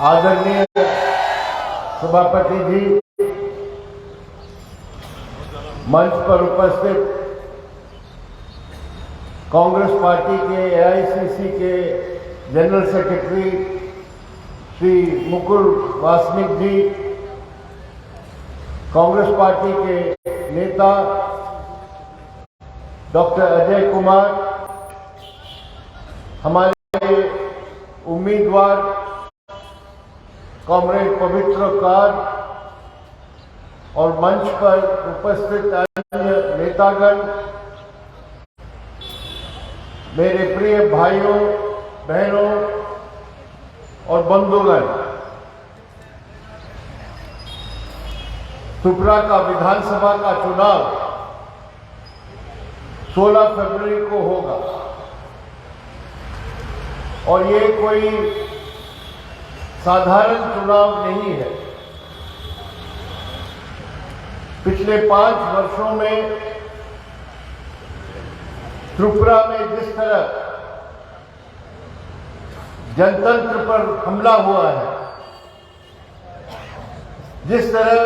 आदरणीय सभापति जी, मंच पर उपस्थित कांग्रेस पार्टी के एआईसीसी के जनरल सेक्रेटरी श्री मुकुल वासनिक जी, कांग्रेस पार्टी के नेता डॉक्टर अजय कुमार, हमारे उम्मीदवार कॉमरेड पवित्र कार और मंच पर उपस्थित अन्य नेतागण, मेरे प्रिय भाइयों बहनों और बंधुगण, त्रिपुरा का विधानसभा का चुनाव 16 फरवरी को होगा और ये कोई साधारण चुनाव नहीं है। पिछले 5 वर्षों में त्रिपुरा में जिस तरह जनतंत्र पर हमला हुआ है, जिस तरह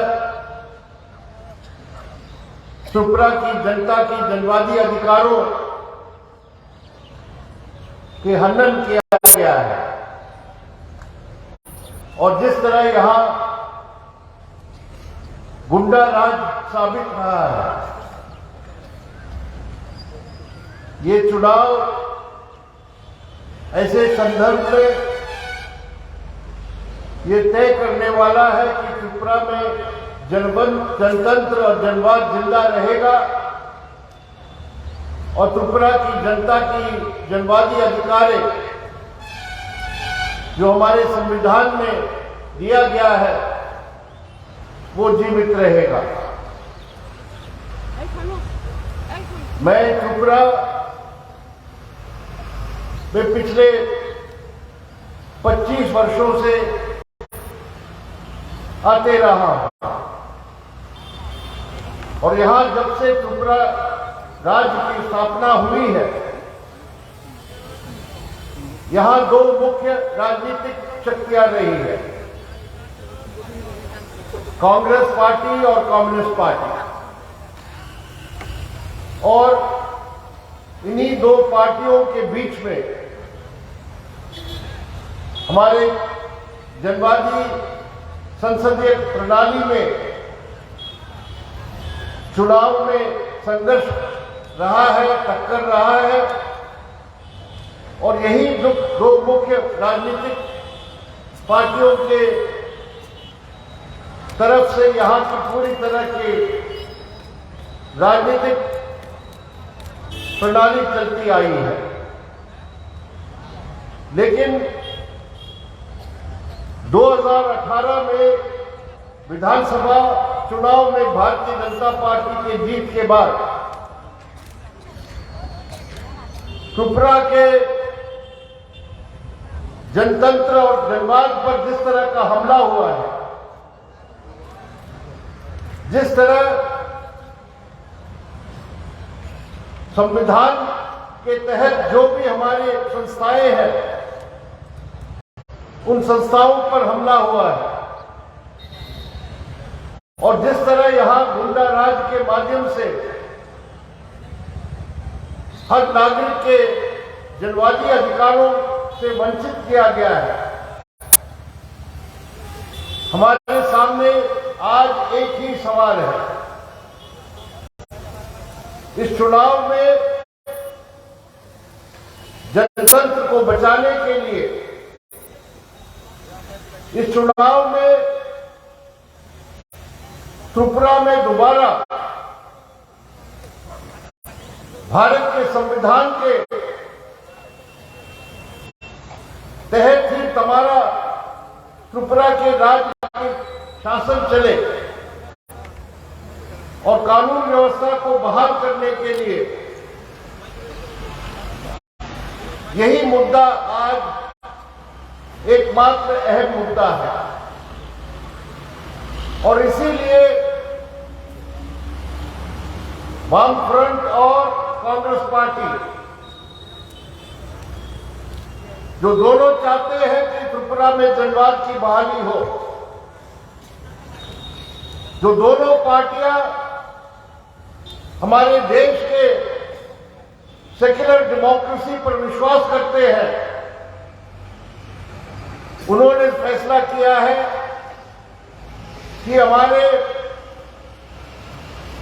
त्रिपुरा की जनता की जनवादी अधिकारों के हनन किया गया है और जिस तरह यहां गुंडा राज साबित रहा है, ये चुनाव ऐसे संदर्भ में ये तय करने वाला है कि त्रिपुरा में जनतंत्र और जनवाद जिंदा रहेगा और त्रिपुरा की जनता की जनवादी अधिकार जो हमारे संविधान में दिया गया है वो जीवित रहेगा। मैं त्रिपुरा में पिछले 25 वर्षों से आते रहा हूं और यहां जब से त्रिपुरा राज्य की स्थापना हुई है, यहां 2 मुख्य राजनीतिक शक्तियां रही है, कांग्रेस पार्टी और कम्युनिस्ट पार्टी, और इन्हीं 2 पार्टियों के बीच में हमारे जनवादी संसदीय प्रणाली में चुनाव में संघर्ष रहा है, टक्कर रहा है और यही जो 2 मुख्य राजनीतिक पार्टियों के तरफ से यहां की पूरी तरह की राजनीतिक प्रणाली चलती आई है। लेकिन 2018 में विधानसभा चुनाव में भारतीय जनता पार्टी के जीत के बाद त्रिपुरा के जनतंत्र और जनवाद पर जिस तरह का हमला हुआ है, जिस तरह संविधान के तहत जो भी हमारी संस्थाएं हैं, उन संस्थाओं पर हमला हुआ है और जिस तरह यहां गुंडा राज के माध्यम से हर नागरिक के जनवादी अधिकारों से वंचित किया गया है, हमारे सामने आज एक ही सवाल है। इस चुनाव में जनतंत्र को बचाने के लिए, इस चुनाव में त्रिपुरा में दोबारा भारत के संविधान के तहत ही हमारा त्रिपुरा के राज्य के शासन चले और कानून व्यवस्था को बहाल करने के लिए यही मुद्दा आज एकमात्र अहम मुद्दा है और इसीलिए वामफ्रंट और कांग्रेस पार्टी जो दोनों चाहते हैं कि त्रिपुरा में जनवाद की बहाली हो। जो दोनों पार्टियां हमारे देश के सेक्युलर डेमोक्रेसी पर विश्वास करते हैं, उन्होंने फैसला किया है कि हमारे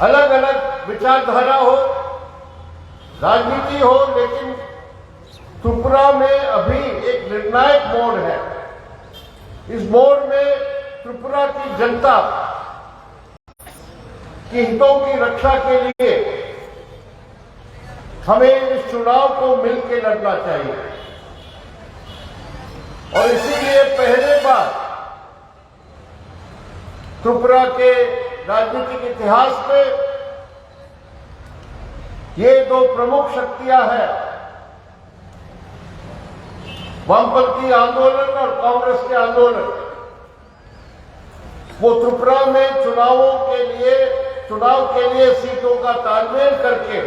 अलग अलग विचारधारा हो, राजनीति हो, लेकिन त्रिपुरा में अभी एक निर्णायक मोड़ है। इस मोड़ में त्रिपुरा की जनता की हितों की रक्षा के लिए हमें इस चुनाव को मिलकर लड़ना चाहिए और इसीलिए पहले बार त्रिपुरा के राजनीतिक इतिहास में ये दो प्रमुख शक्तियां हैं, वामपंथी आंदोलन और कांग्रेस के आंदोलन, वो त्रिपुरा में चुनाव के लिए सीटों का तालमेल करके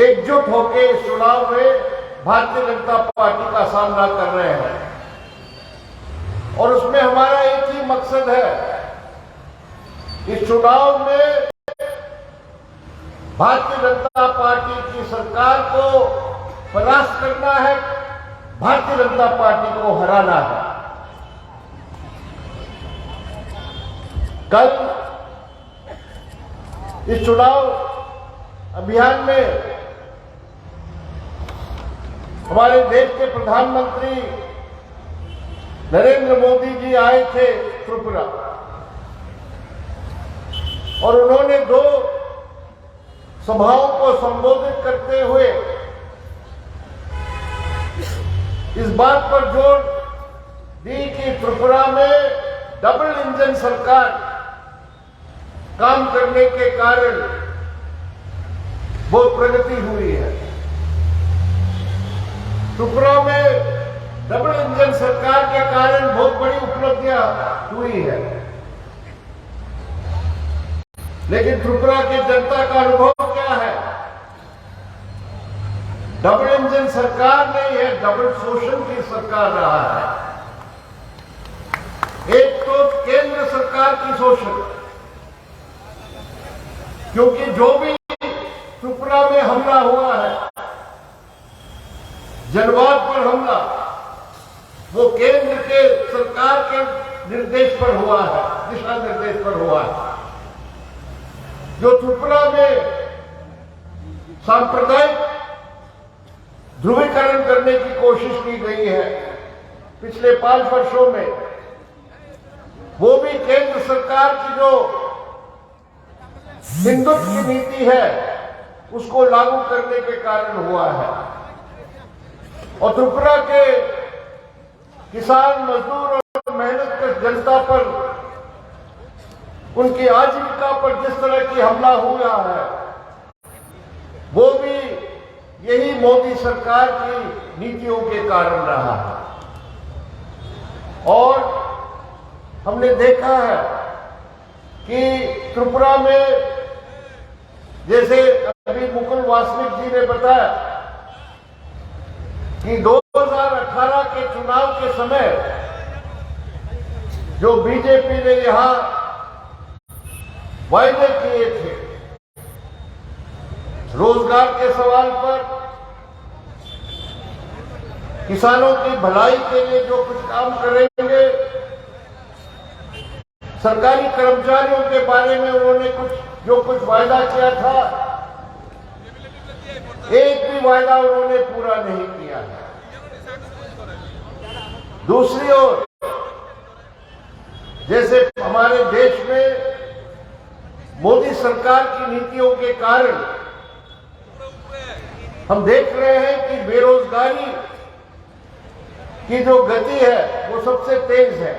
एकजुट होकर इस चुनाव में भारतीय जनता पार्टी का सामना कर रहे हैं। और उसमें हमारा एक ही मकसद है, इस चुनाव में भारतीय जनता पार्टी की सरकार को परास्त करना है, भारतीय जनता पार्टी को हराना है। कल इस चुनाव अभियान में हमारे देश के प्रधानमंत्री नरेंद्र मोदी जी आए थे त्रिपुरा और उन्होंने दो सभाओं को संबोधित करते हुए इस बात पर जोर दी कि त्रिपुरा में डबल इंजन सरकार काम करने के कारण बहुत प्रगति हुई है। त्रिपुरा में डबल इंजन सरकार के कारण बहुत बड़ी उपलब्धियां हुई है, लेकिन त्रिपुरा की जनता का अनुभव क्या है? डबल इंजन सरकार नहीं है, डबल शोषण की सरकार रहा है। एक तो केंद्र सरकार की शोषण, क्योंकि जो भी त्रिपुरा में हमला हुआ है, जनवाद पर हमला, वो केंद्र के सरकार के निर्देश पर हुआ है, दिशा निर्देश पर हुआ है। जो त्रिपुरा में सांप्रदायिक ध्रुवीकरण करने की कोशिश की गई है पिछले 5 वर्षों में, वो भी केंद्र सरकार की जो हिंदुत्व की नीति है उसको लागू करने के कारण हुआ है। और त्रिपुरा के किसान, मजदूर और मेहनत जनता पर, उनकी आजीविका पर जिस तरह की हमला हुआ है, वो भी यही मोदी सरकार की नीतियों के कारण रहा है। और हमने देखा है कि त्रिपुरा में, जैसे अभी मुकुल वासनिक जी ने बताया कि 2018 के चुनाव के समय जो बीजेपी ने यहां वायदे किए थे, रोजगार के सवाल पर, किसानों की भलाई के लिए जो कुछ काम करेंगे, सरकारी कर्मचारियों के बारे में उन्होंने जो कुछ वायदा किया था, एक भी वायदा उन्होंने पूरा नहीं किया है। दूसरी ओर, जैसे हमारे देश में मोदी सरकार की नीतियों के कारण हम देख रहे हैं कि बेरोजगारी की जो गति है वो सबसे तेज है।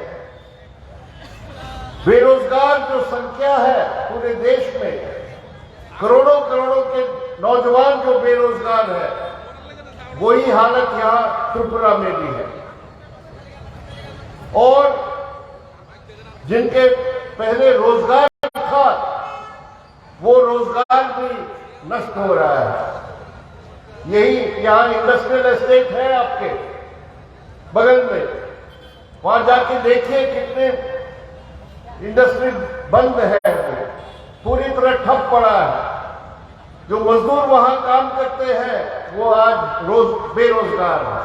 बेरोजगार जो संख्या है पूरे देश में, करोड़ों करोड़ों के नौजवान जो बेरोजगार है, वही हालत यहां त्रिपुरा में भी है। और जिनके पहले रोजगार था, वो रोजगार भी नष्ट हो रहा है। यही यहां इंडस्ट्रियल एस्टेट है आपके, बगल में, वहां जाके देखिए कितने इंडस्ट्री बंद है, पूरी तरह ठप पड़ा है। जो मजदूर वहां काम करते हैं वो आज बेरोजगार है।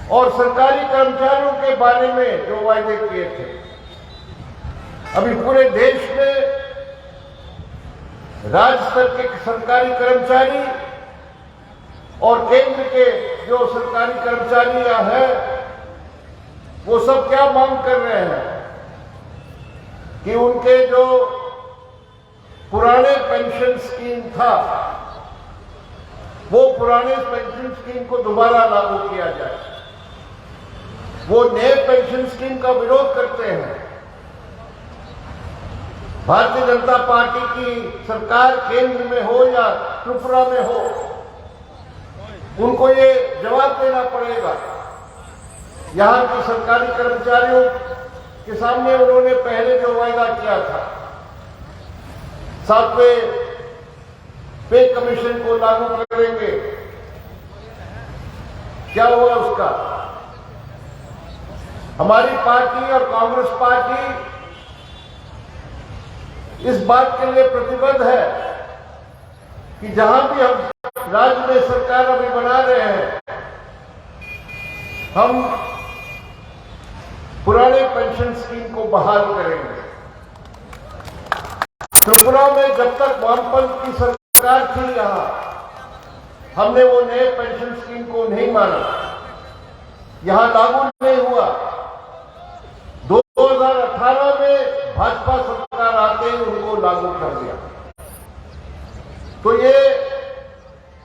और सरकारी कर्मचारियों के बारे में जो वायदे किए थे, अभी पूरे देश में राज्य स्तर के सरकारी कर्मचारी और केंद्र के जो सरकारी कर्मचारी हैं, वो सब क्या मांग कर रहे हैं कि उनके जो पुराने पेंशन स्कीम था, वो पुराने पेंशन स्कीम को दोबारा लागू किया जाए। वो नए पेंशन स्कीम का विरोध करते हैं। भारतीय जनता पार्टी की सरकार केंद्र में हो या त्रिपुरा में हो, उनको ये जवाब देना पड़ेगा। यहां के सरकारी कर्मचारियों के सामने उन्होंने पहले जो वायदा किया था, 7वें पे कमीशन को लागू करेंगे, क्या हुआ उसका? हमारी पार्टी और कांग्रेस पार्टी इस बात के लिए प्रतिबद्ध है कि जहां भी हम राज्य में सरकार अभी बना रहे हैं, हम पुराने पेंशन स्कीम को बहाल करेंगे। त्रिपुरा में जब तक वामपंथ की सरकार थी, यहां हमने वो नए पेंशन स्कीम को नहीं माना, यहां लागू नहीं हुआ। 2018 में भाजपा सरकार आते ही उनको लागू कर दिया। तो ये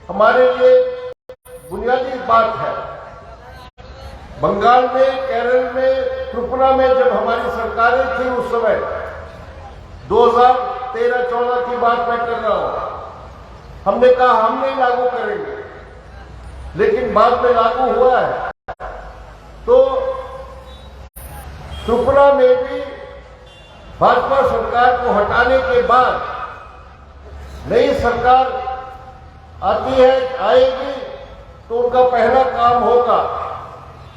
हमारे लिए बुनियादी बात है। बंगाल में, केरल में, त्रिपुरा में जब हमारी सरकारें थी, उस समय 2013-14 की बात मैं कर रहा हूं, हमने कहा हम नहीं लागू करेंगे, लेकिन बाद में लागू हुआ है। तो त्रिपुरा में भी भाजपा सरकार को हटाने के बाद नई सरकार आती है, आएगी, तो उनका पहला काम होगा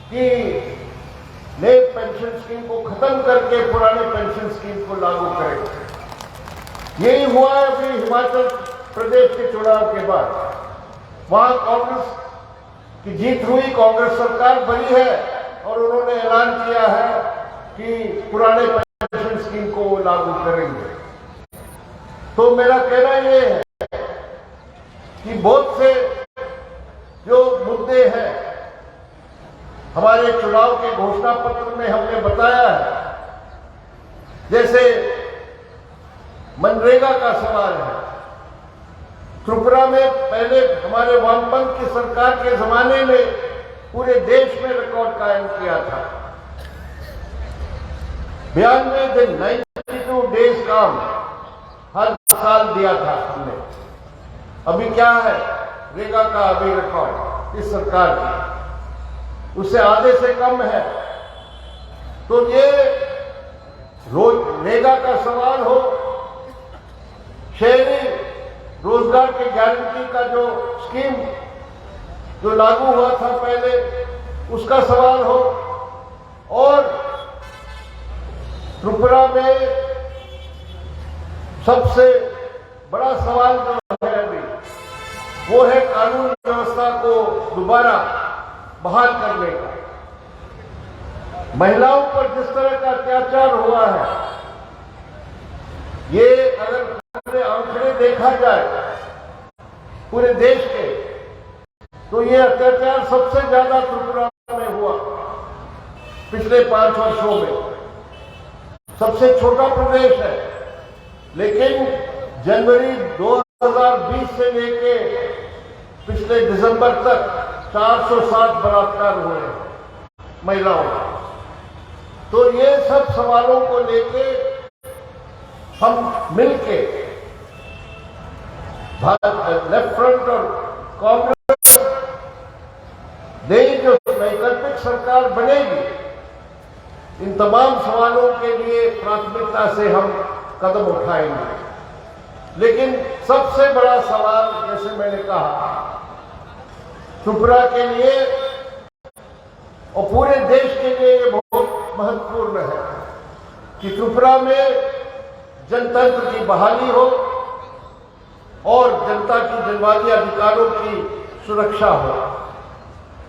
कि नए पेंशन स्कीम को खत्म करके पुराने पेंशन स्कीम को लागू करेंगे। यही हुआ है अभी हिमाचल प्रदेश के चुनाव के बाद। वहां कांग्रेस की जीत हुई, कांग्रेस सरकार बनी है और उन्होंने ऐलान किया है कि पुराने पेंशन स्कीम को लागू करेंगे। तो मेरा कहना यह है कि बहुत से जो मुद्दे हैं हमारे चुनाव के घोषणा पत्र में हमने बताया है, जैसे मनरेगा का सवाल है। त्रिपुरा में पहले हमारे वामपंथ की सरकार के जमाने में पूरे देश में रिकॉर्ड कायम किया था। 92 दिन 92 डेज काम हर साल दिया था हमने। अभी क्या है रेगा का अभी रिकॉर्ड इस सरकार की, उससे आधे से कम है। तो ये रेगा का सवाल हो, शहरी रोजगार के गारंटी का जो स्कीम जो लागू हुआ था पहले, उसका सवाल हो, और त्रिपुरा में सबसे बड़ा सवाल जो है अभी, वो है कानून व्यवस्था को दोबारा बहाल करने का। महिलाओं पर जिस तरह का अत्याचार हुआ है, ये अगर पूरे आंकड़े देखा जाए पूरे देश के, तो ये अत्याचार सबसे ज्यादा त्रिपुरा में हुआ पिछले 5 वर्षों में। सबसे छोटा प्रदेश है, लेकिन जनवरी 2020 से लेके पिछले दिसंबर तक 407 बलात्कार हुए महिलाओं। तो ये सब सवालों को लेके हम मिलके लेफ्ट फ्रंट और कांग्रेस नई जो वैकल्पिक सरकार बनेगी, इन तमाम सवालों के लिए प्राथमिकता से हम कदम उठाएंगे। लेकिन सबसे बड़ा सवाल, जैसे मैंने कहा, त्रिपुरा के लिए और पूरे देश के लिए ये बहुत महत्वपूर्ण है कि त्रिपुरा में जनतंत्र की बहाली हो और जनता की जनवादी अधिकारों की सुरक्षा हो।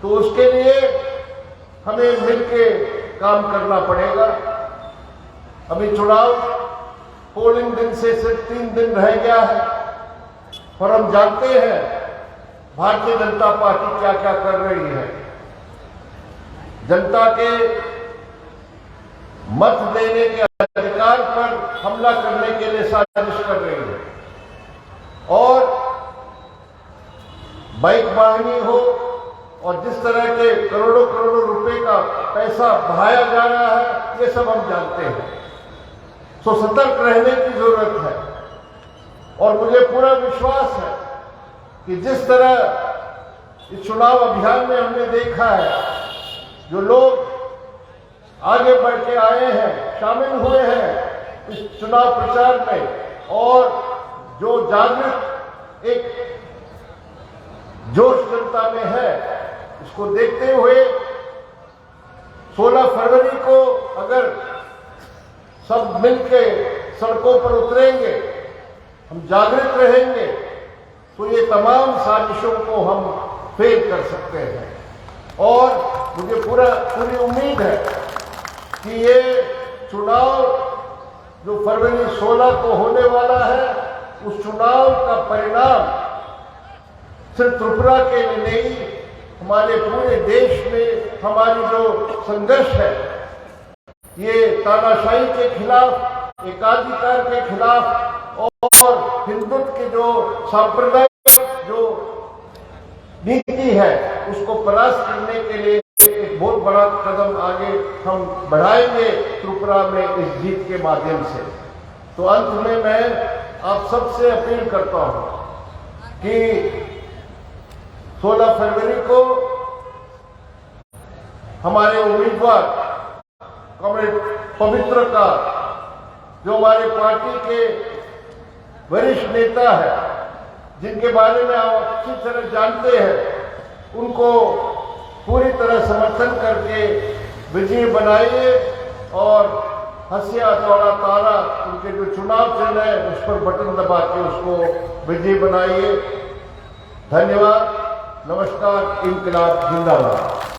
तो उसके लिए हमें मिलकर काम करना पड़ेगा। अभी चुनाव पोलिंग दिन से सिर्फ 3 दिन रह गया है और हम जानते हैं भारतीय जनता पार्टी क्या क्या कर रही है। जनता के मत देने के अधिकार पर हमला करने के लिए साजिश कर रही है और बाइक वाहिनी हो और जिस तरह के करोड़ों करोड़ों रुपए का पैसा बहाया जा रहा है, ये सब हम जानते हैं। तो सतर्क रहने की जरूरत है और मुझे पूरा विश्वास है कि जिस तरह इस चुनाव अभियान में हमने देखा है, जो लोग आगे बढ़ के आए हैं, शामिल हुए हैं इस चुनाव प्रचार में और जो जागृत एक जोश जनता में है, इसको देखते हुए 16 फरवरी को अगर सब मिलके सड़कों पर उतरेंगे, हम जागृत रहेंगे, तो ये तमाम साजिशों को हम फेल कर सकते हैं। और मुझे पूरी उम्मीद है कि ये चुनाव जो फरवरी 16 को होने वाला है, उस चुनाव का परिणाम सिर्फ त्रिपुरा के लिए नहीं, हमारे पूरे देश में हमारी जो संघर्ष है, ये तानाशाही के खिलाफ, एकाधिकार के खिलाफ और हिंदुत्व के जो सांप्रदायिक जो नीति है, उसको परास्त करने के लिए एक बहुत बड़ा कदम आगे हम बढ़ाएंगे त्रिपुरा में इस जीत के माध्यम से। तो अंत में मैं आप सबसे अपील करता हूं कि 16 फरवरी को हमारे उम्मीदवार कॉमरेड पवित्र का, जो हमारे पार्टी के वरिष्ठ नेता है, जिनके बारे में आप अच्छी तरह जानते हैं, उनको पूरी तरह समर्थन करके विजयी बनाइए और हंसिया चौड़ा तारा, उनके जो चुनाव चिन्ह है उस पर बटन दबा के उसको विजयी बनाइए। धन्यवाद, नमस्कार, इंकलाब जिंदाबाद।